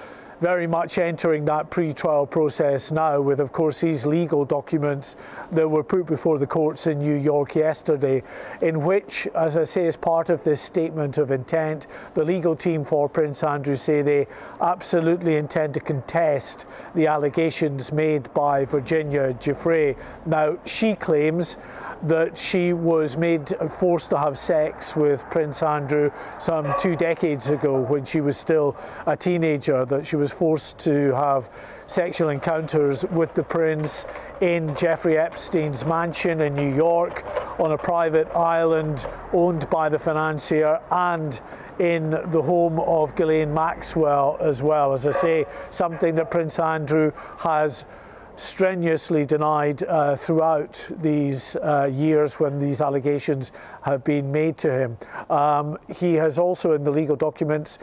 very much entering that pre-trial process now with, of course, these legal documents that were put before the courts in New York yesterday, in which, as I say, as part of this statement of intent, the legal team for Prince Andrew say they absolutely intend to contest the allegations made by Virginia Giuffre. Now, she claims that she was forced to have sex with Prince Andrew some 2 decades ago when she was still a teenager, that she was forced to have sexual encounters with the prince in Jeffrey Epstein's mansion in New York, on a private island owned by the financier, and in the home of Ghislaine Maxwell as well. As I say, something that Prince Andrew has strenuously denied throughout these years when these allegations have been made to him. He has also, in the legal documents,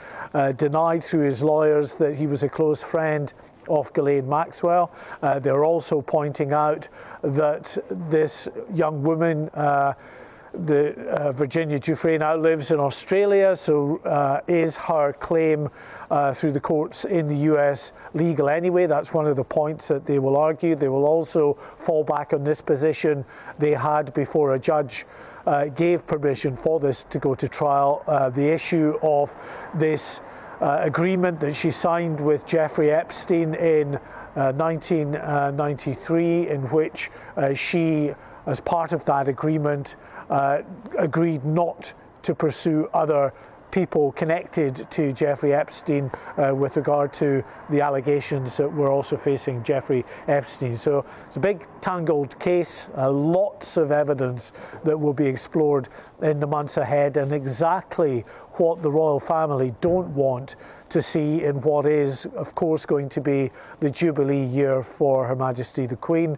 denied through his lawyers that he was a close friend of Ghislaine Maxwell. They're also pointing out that this young woman, Virginia Giuffre, now lives in Australia, so is her claim through the courts in the US legal anyway? That's one of the points that they will argue. They will also fall back on this position they had before a judge gave permission for this to go to trial. The issue of this agreement that she signed with Jeffrey Epstein in 1993, in which she, as part of that agreement, agreed not to pursue other people connected to Jeffrey Epstein with regard to the allegations that we're also facing Jeffrey Epstein. So it's a big tangled case, lots of evidence that will be explored in the months ahead, and exactly what the royal family don't want to see in what is, of course, going to be the Jubilee year for Her Majesty the Queen.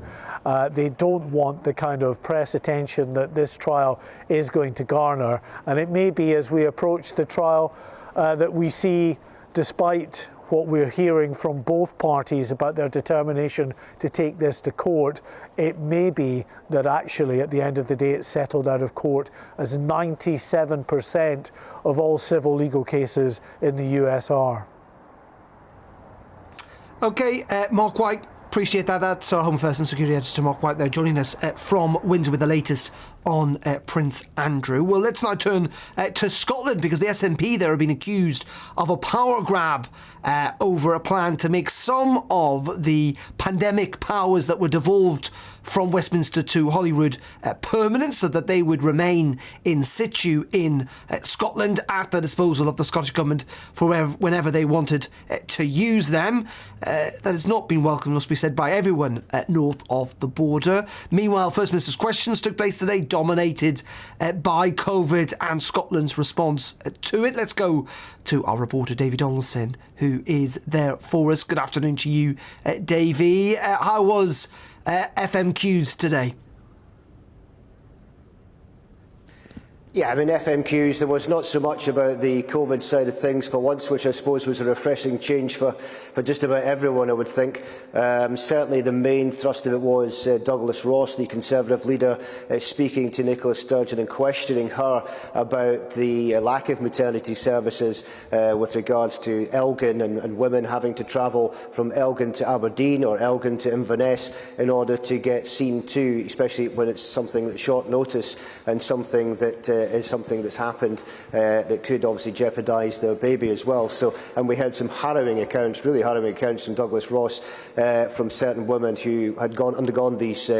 They don't want the kind of press attention that this trial is going to garner. And it may be, as we approach the trial, that we see, despite what we're hearing from both parties about their determination to take this to court, it may be that actually at the end of the day it's settled out of court, as 97% of all civil legal cases in the US are. OK, Mark White, appreciate that. That's our Home Affairs and Security Editor, Mark White, there, joining us from Windsor with the latest on Prince Andrew. Well, let's now turn to Scotland, because the SNP there have been accused of a power grab over a plan to make some of the pandemic powers that were devolved from Westminster to Holyrood permanent, so that they would remain in situ in Scotland at the disposal of the Scottish Government for whenever they wanted to use them. That has not been welcomed, must be said, by everyone north of the border. Meanwhile, First Minister's questions took place today, dominated by COVID and Scotland's response to it. Let's go to our reporter, Davy Donaldson, who is there for us. Good afternoon to you, Davy. How was FMQs today? Yeah, I mean, FMQs, there was not so much about the COVID side of things for once, which I suppose was a refreshing change for just about everyone, I would think. Certainly the main thrust of it was Douglas Ross, the Conservative leader, speaking to Nicola Sturgeon and questioning her about the lack of maternity services with regards to Elgin and women having to travel from Elgin to Aberdeen or Elgin to Inverness in order to get seen to, especially when it's something that's short notice and something that is something that's happened that could obviously jeopardise their baby as well. So, and we had some harrowing accounts, really harrowing accounts from Douglas Ross, from certain women who had undergone these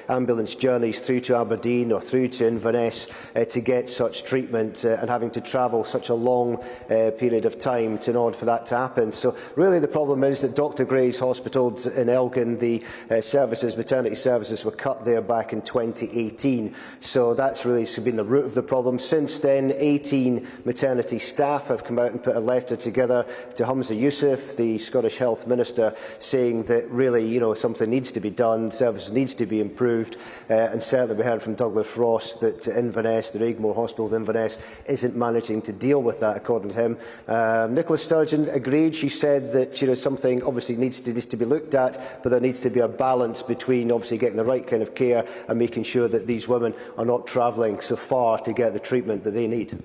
ambulance journeys through to Aberdeen or through to Inverness to get such treatment and having to travel such a long period of time in order for that to happen. So really the problem is that Dr Gray's Hospital in Elgin, the maternity services were cut there back in 2018. So that's really been the root of the problem. Since then, 18 maternity staff have come out and put a letter together to Humza Yousaf, the Scottish Health Minister, saying that really, something needs to be done, the service needs to be improved, and certainly we heard from Douglas Ross that Inverness, the Regmore Hospital of Inverness, isn't managing to deal with that, according to him. Nicola Sturgeon agreed. She said that something obviously needs to be looked at, but there needs to be a balance between obviously getting the right kind of care and making sure that these women are not travelling so far to get the treatment that they need.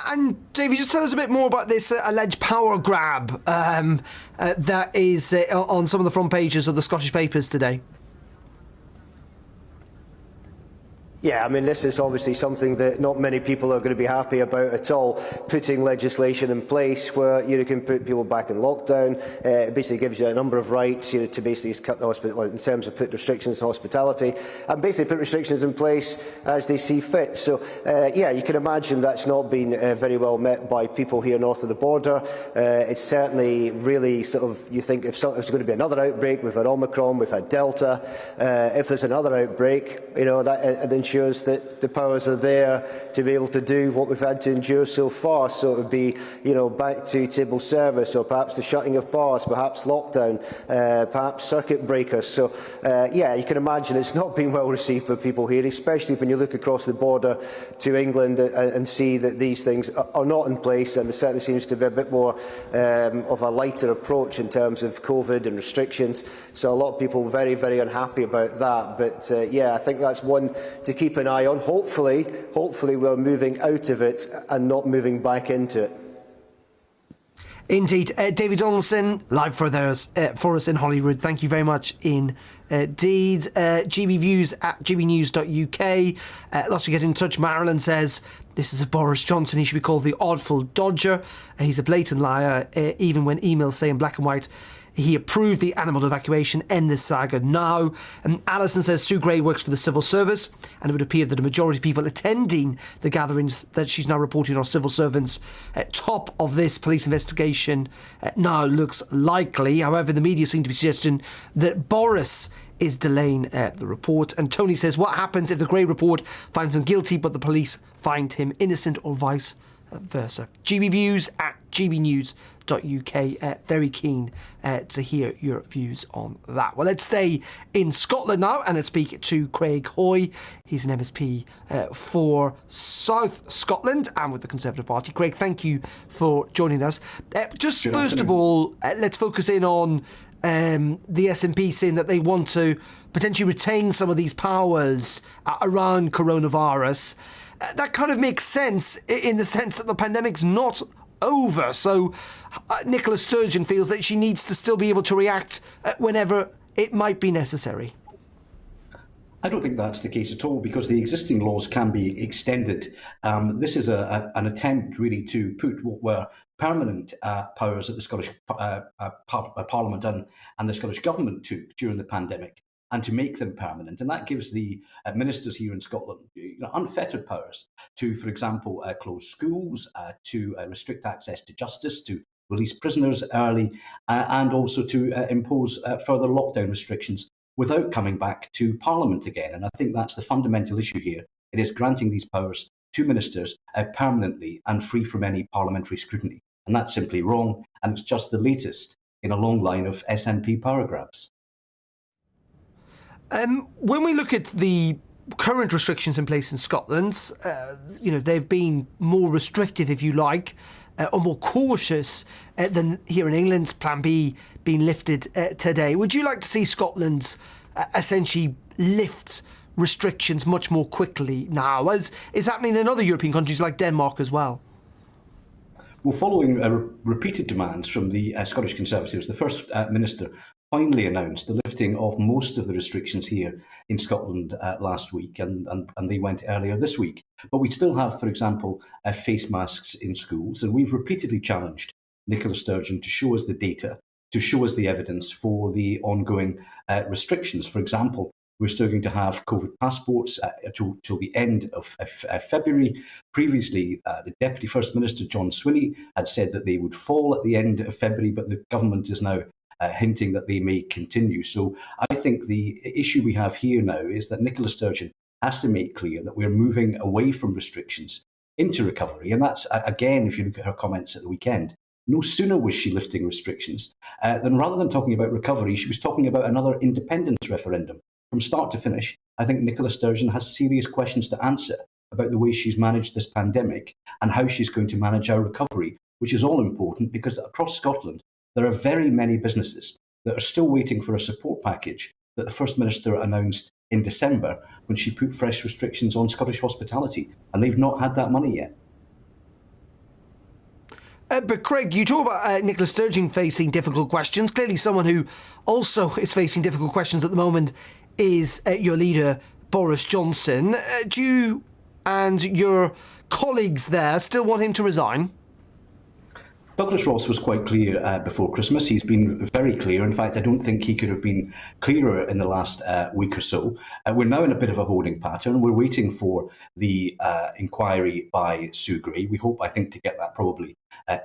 And David, just tell us a bit more about this alleged power grab that is on some of the front pages of the Scottish papers today. Yeah, I mean, this is obviously something that not many people are going to be happy about at all. Putting legislation in place where you can put people back in lockdown, it basically gives you a number of rights to basically cut the hospital in terms of put restrictions on hospitality and basically put restrictions in place as they see fit. So, yeah, you can imagine that's not been very well met by people here north of the border. It's certainly really you think if there's going to be another outbreak, we've had Omicron, we've had Delta. If there's another outbreak, that ensures that the powers are there to be able to do what we've had to endure so far. So it would be, back to table service, or perhaps the shutting of bars, perhaps lockdown, perhaps circuit breakers. So, yeah, you can imagine it's not been well received by people here, especially when you look across the border to England and see that these things are not in place, and there certainly seems to be a bit more of a lighter approach in terms of COVID and restrictions. So a lot of people very, very unhappy about that. But, yeah, I think that's one to keep an eye on. Hopefully we're moving out of it and not moving back into it. Indeed. David Donaldson, live for us in Hollywood. Thank you very much indeed. GB Views at gbnews.uk. Lots to get in touch. Marilyn says, this is Boris Johnson. He should be called the Artful Dodger. He's a blatant liar, even when emails say in black and white he approved the animal evacuation. End this saga now. And Alison says Sue Gray works for the civil service, and it would appear that a majority of people attending the gatherings that she's now reporting are civil servants. Top of this police investigation now looks likely. However, the media seem to be suggesting that Boris is delaying the report. And Tony says, what happens if the Gray report finds him guilty but the police find him innocent, or vice versa? GB Views at gbnews.uk. Very keen to hear your views on that. Well, let's stay in Scotland now and let's speak to Craig Hoy. He's an MSP for South Scotland and with the Conservative Party. Craig, thank you for joining us. Just Good first afternoon. of all, let's focus in on the SNP saying that they want to potentially retain some of these powers around coronavirus. That kind of makes sense in the sense that the pandemic's not over. So Nicola Sturgeon feels that she needs to still be able to react whenever it might be necessary. I don't think that's the case at all, because the existing laws can be extended. This is an attempt really to put what were permanent powers that the Scottish Parliament and the Scottish Government took during the pandemic, and to make them permanent. And that gives the ministers here in Scotland unfettered powers to, for example, close schools, to restrict access to justice, to release prisoners early, and also to impose further lockdown restrictions without coming back to Parliament again. And I think that's the fundamental issue here. It is granting these powers to ministers permanently and free from any parliamentary scrutiny. And that's simply wrong, and it's just the latest in a long line of SNP power grabs. When we look at the current restrictions in place in Scotland, they've been more restrictive, if you like, or more cautious than here in England. Plan B being lifted today. Would you like to see Scotland essentially lift restrictions much more quickly now, as is happening in other European countries like Denmark as well? Well, following repeated demands from the Scottish Conservatives, the First Minister finally announced the lifting of most of the restrictions here in Scotland last week, and they went earlier this week. But we still have, for example, face masks in schools, and we've repeatedly challenged Nicola Sturgeon to show us the data, to show us the evidence for the ongoing restrictions. For example, we're still going to have COVID passports till the end of February. Previously, the Deputy First Minister, John Swinney, had said that they would fall at the end of February, but the government is now hinting that they may continue. So I think the issue we have here now is that Nicola Sturgeon has to make clear that we're moving away from restrictions into recovery. And that's, again, if you look at her comments at the weekend, no sooner was she lifting restrictions than rather than talking about recovery, she was talking about another independence referendum. From start to finish, I think Nicola Sturgeon has serious questions to answer about the way she's managed this pandemic and how she's going to manage our recovery, which is all important because across Scotland, there are very many businesses that are still waiting for a support package that the First Minister announced in December when she put fresh restrictions on Scottish hospitality, and they've not had that money yet. But Craig, you talk about Nicola Sturgeon facing difficult questions. Clearly someone who also is facing difficult questions at the moment is your leader, Boris Johnson. Do you and your colleagues there still want him to resign? Douglas Ross was quite clear before Christmas. He's been very clear. In fact, I don't think he could have been clearer in the last week or so. We're now in a bit of a holding pattern. We're waiting for the inquiry by Sue Gray. We hope, I think, to get that probably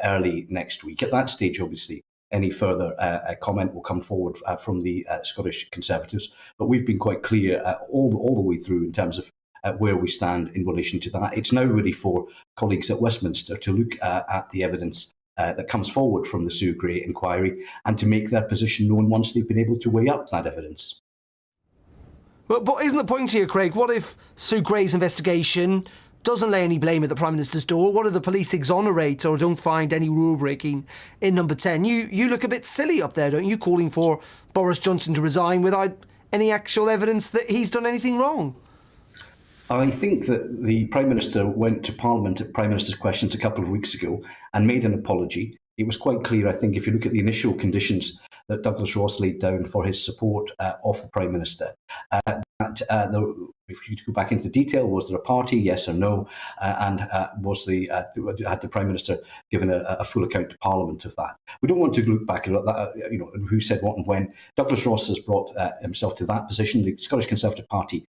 early next week. At that stage, obviously, any further comment will come forward from the Scottish Conservatives. But we've been quite clear all the way through in terms of where we stand in relation to that. It's now really for colleagues at Westminster to look at the evidence that comes forward from the Sue Gray inquiry and to make their position known once they've been able to weigh up that evidence. But isn't the point here, Craig, what if Sue Gray's investigation doesn't lay any blame at the Prime Minister's door? What if the police exonerate or don't find any rule breaking in Number 10? You look a bit silly up there, don't you, calling for Boris Johnson to resign without any actual evidence that he's done anything wrong? I think that the Prime Minister went to Parliament at Prime Minister's Questions a couple of weeks ago and made an apology. It was quite clear, I think, if you look at the initial conditions that Douglas Ross laid down for his support of the Prime Minister, if you go back into the detail, was there a party, yes or no, and had the Prime Minister given a full account to Parliament of that? We don't want to look back at that, who said what and when. Douglas Ross has brought himself to that position. The Scottish Conservative Party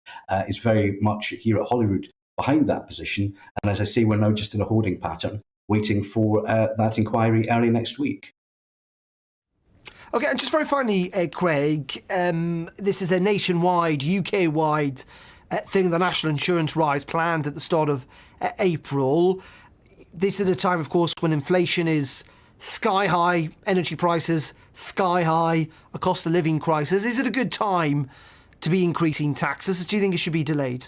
is very much here at Holyrood behind that position, and as I say, we're now just in a holding pattern, waiting for that inquiry early next week. OK, and just very finally, Craig, this is a nationwide, UK-wide thing, the National Insurance rise planned at the start of April. This is a time, of course, when inflation is sky high, energy prices sky high, a cost of living crisis. Is it a good time to be increasing taxes? Do you think it should be delayed?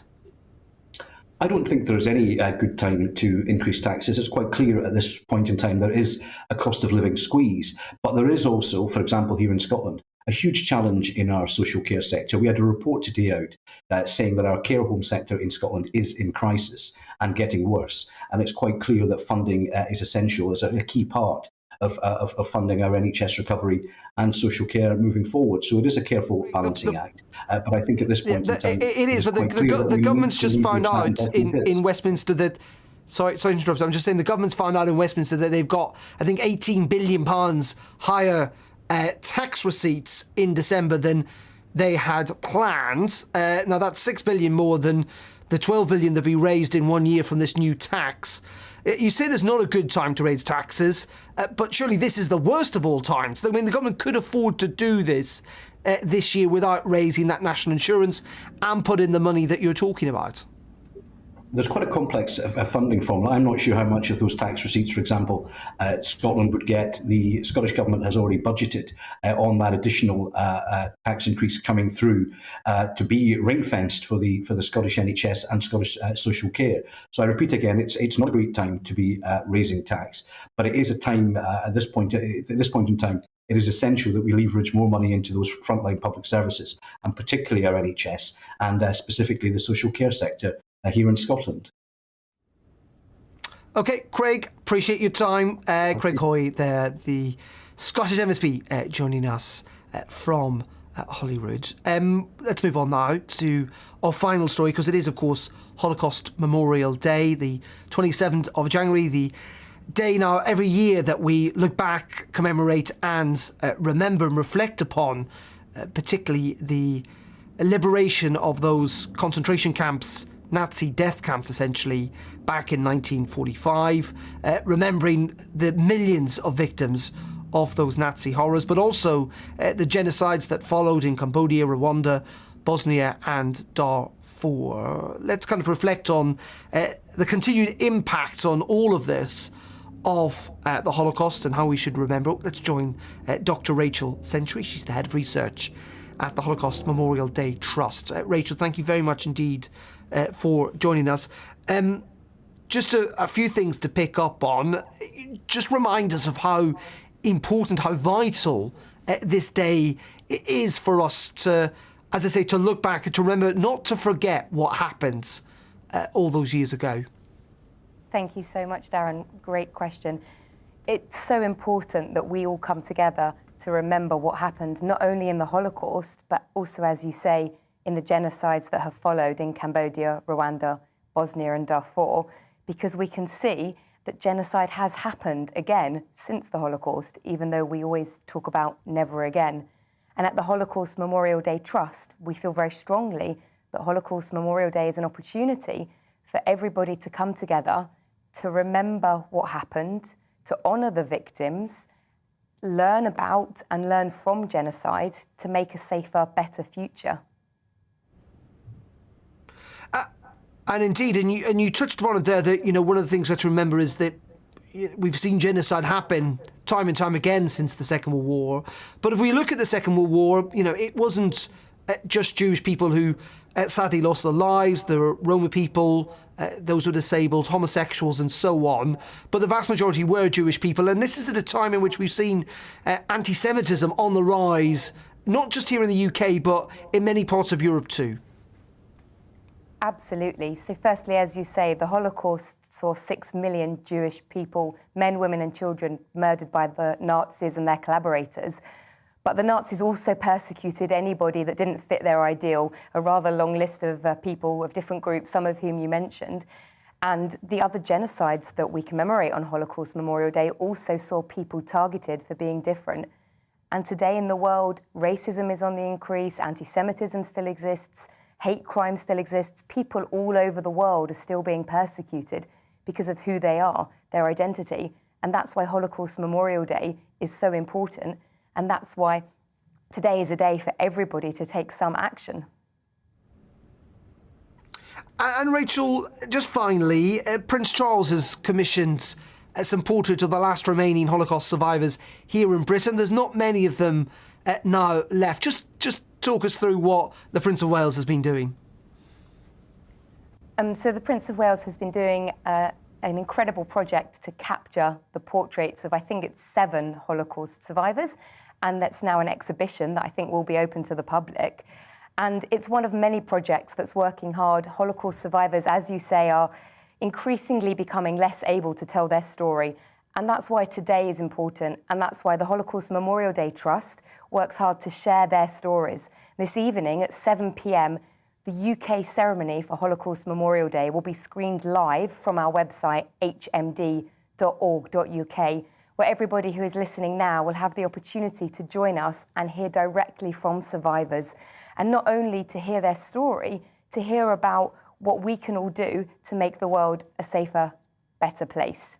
I don't think there's any good time to increase taxes. It's quite clear at this point in time there is a cost of living squeeze. But there is also, for example, here in Scotland, a huge challenge in our social care sector. We had a report today out saying that our care home sector in Scotland is in crisis and getting worse. And it's quite clear that funding is essential as a key part of funding our NHS recovery and social care moving forward. So it is a careful balancing act. But I think at this point in time... It is, but the government's just found out in Westminster that... Sorry to interrupt. I'm just saying the government's found out in Westminster that they've got, I think, £18 billion higher tax receipts in December than they had planned. Now, that's £6 billion more than the £12 billion that be raised in 1 year from this new tax. You say there's not a good time to raise taxes, but surely this is the worst of all times. I mean, the government could afford to do this this year without raising that national insurance and put in the money that you're talking about. There's quite a complex funding formula. I'm not sure how much of those tax receipts, for example, Scotland would get. The Scottish Government has already budgeted on that additional tax increase coming through to be ring-fenced for the Scottish NHS and Scottish social care. So I repeat again, it's not a great time to be raising tax, but it is a time at this point in time. It is essential that we leverage more money into those frontline public services, and particularly our NHS and specifically the social care sector here in Scotland. OK, Craig, appreciate your time. Craig Hoy there, the Scottish MSP, joining us from Holyrood. Let's move on now to our final story, because it is, of course, Holocaust Memorial Day, the 27th of January, the day now every year that we look back, commemorate and remember and reflect upon, particularly the liberation of those concentration camps, Nazi death camps, essentially, back in 1945, remembering the millions of victims of those Nazi horrors, but also the genocides that followed in Cambodia, Rwanda, Bosnia and Darfur. Let's kind of reflect on the continued impact on all of this of the Holocaust and how we should remember it. Let's join Dr. Rachel Century. She's the head of research at the Holocaust Memorial Day Trust. Rachel, thank you very much indeed for joining us. Just a few things to pick up on. Just remind us of how important, how vital this day is for us to, as I say, to look back and to remember, not to forget what happened all those years ago. Thank you so much, Darren. Great question. It's so important that we all come together to remember what happened, not only in the Holocaust, but also, as you say, in the genocides that have followed in Cambodia, Rwanda, Bosnia and Darfur, because we can see that genocide has happened again since the Holocaust, even though we always talk about never again. And at the Holocaust Memorial Day Trust, we feel very strongly that Holocaust Memorial Day is an opportunity for everybody to come together, to remember what happened, to honour the victims, learn about and learn from genocide to make a safer, better future. And indeed, and you touched upon it there, that, you know, one of the things we have to remember is that we've seen genocide happen time and time again since the Second World War. But if we look at the Second World War, you know, it wasn't just Jewish people who sadly lost their lives. There were Roma people, those who were disabled, homosexuals and so on. But the vast majority were Jewish people. And this is at a time in which we've seen anti-Semitism on the rise, not just here in the UK, but in many parts of Europe too. Absolutely. So firstly, as you say, the Holocaust saw 6 million Jewish people, men, women and children, murdered by the Nazis and their collaborators. But the Nazis also persecuted anybody that didn't fit their ideal, a rather long list of people of different groups, some of whom you mentioned. And the other genocides that we commemorate on Holocaust Memorial Day also saw people targeted for being different. And today in the world, racism is on the increase, anti-Semitism still exists, hate crime still exists. People all over the world are still being persecuted because of who they are, their identity. And that's why Holocaust Memorial Day is so important. And that's why today is a day for everybody to take some action. And Rachel, just finally, Prince Charles has commissioned some portraits of the last remaining Holocaust survivors here in Britain. There's not many of them now left. Just talk us through what the Prince of Wales has been doing. So the Prince of Wales has been doing an incredible project to capture the portraits of, I think it's 7 Holocaust survivors, and that's now an exhibition that I think will be open to the public. And it's one of many projects that's working hard. Holocaust survivors, as you say, are increasingly becoming less able to tell their story. And that's why today is important, and that's why the Holocaust Memorial Day Trust works hard to share their stories. This evening at 7 p.m, the UK ceremony for Holocaust Memorial Day will be screened live from our website, hmd.org.uk, where everybody who is listening now will have the opportunity to join us and hear directly from survivors. And not only to hear their story, to hear about what we can all do to make the world a safer, better place.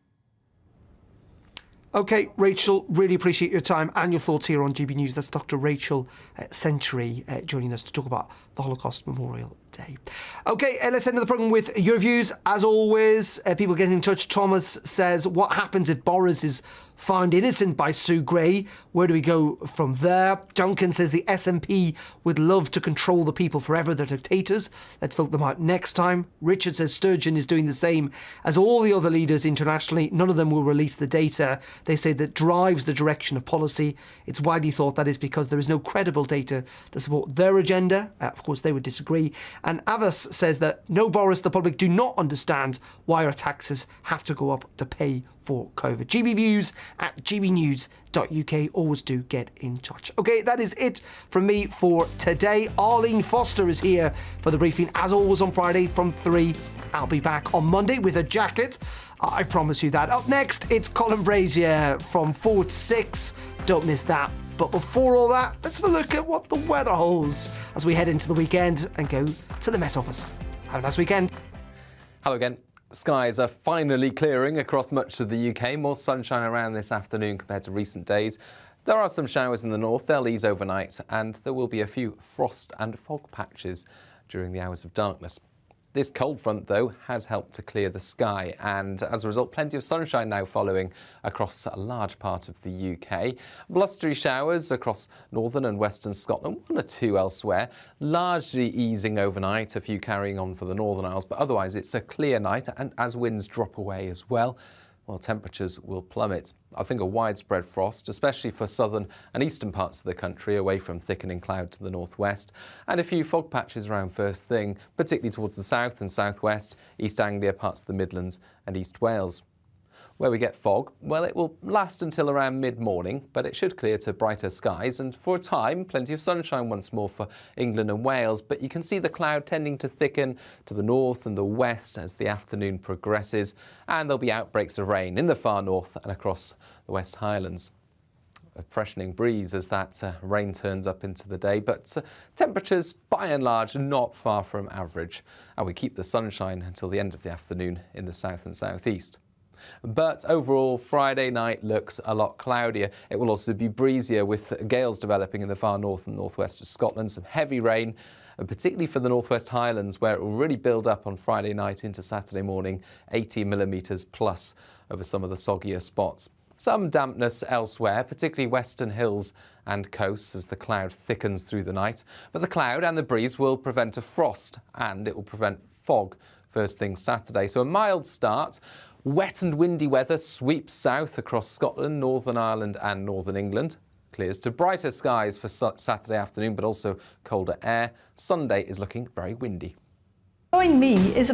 OK, Rachel, really appreciate your time and your thoughts here on GB News. That's Dr. Rachel Century joining us to talk about the Holocaust Memorial Day. OK, let's end the programme with your views. As always, people getting in touch. Thomas says, what happens if Boris is found innocent by Sue Gray? Where do we go from there? Duncan says the SNP would love to control the people forever. They're dictators. Let's vote them out next time. Richard says Sturgeon is doing the same as all the other leaders internationally. None of them will release the data they say that drives the direction of policy. It's widely thought that is because there is no credible data to support their agenda. Of course, they would disagree. And Avas says that no, Boris, the public do not understand why our taxes have to go up to pay for COVID. GB Views at gbnews.uk. Always do get in touch. OK, that is it from me for today. Arlene Foster is here for the briefing, as always, on Friday from 3. I'll be back on Monday with a jacket. I promise you that. Up next, it's Colin Brazier from 4 to 6. Don't miss that. But before all that, let's have a look at what the weather holds as we head into the weekend and go to the Met Office. Have a nice weekend. Hello again. Skies are finally clearing across much of the UK. More sunshine around this afternoon compared to recent days. There are some showers in the north. They'll ease overnight, and there will be a few frost and fog patches during the hours of darkness. This cold front, though, has helped to clear the sky, and as a result, plenty of sunshine now following across a large part of the UK. Blustery showers across northern and western Scotland, 1 or 2 elsewhere, largely easing overnight, a few carrying on for the Northern Isles, but otherwise it's a clear night, and as winds drop away as well, temperatures will plummet. I think a widespread frost, especially for southern and eastern parts of the country, away from thickening cloud to the northwest, and a few fog patches around first thing, particularly towards the south and southwest, East Anglia, parts of the Midlands and East Wales. Where we get fog, well, it will last until around mid-morning, but it should clear to brighter skies, and for a time, plenty of sunshine once more for England and Wales, but you can see the cloud tending to thicken to the north and the west as the afternoon progresses, and there'll be outbreaks of rain in the far north and across the West Highlands. A freshening breeze as that rain turns up into the day, but temperatures by and large not far from average, and we keep the sunshine until the end of the afternoon in the south and southeast. But overall, Friday night looks a lot cloudier. It will also be breezier, with gales developing in the far north and northwest of Scotland, some heavy rain, and particularly for the Northwest Highlands, where it will really build up on Friday night into Saturday morning, 80 millimetres plus over some of the soggier spots. Some dampness elsewhere, particularly western hills and coasts, as the cloud thickens through the night. But the cloud and the breeze will prevent a frost, and it will prevent fog first thing Saturday. So a mild start. Wet and windy weather sweeps south across Scotland, Northern Ireland and Northern England. Clears to brighter skies for Saturday afternoon, but also colder air. Sunday is looking very windy. Join me is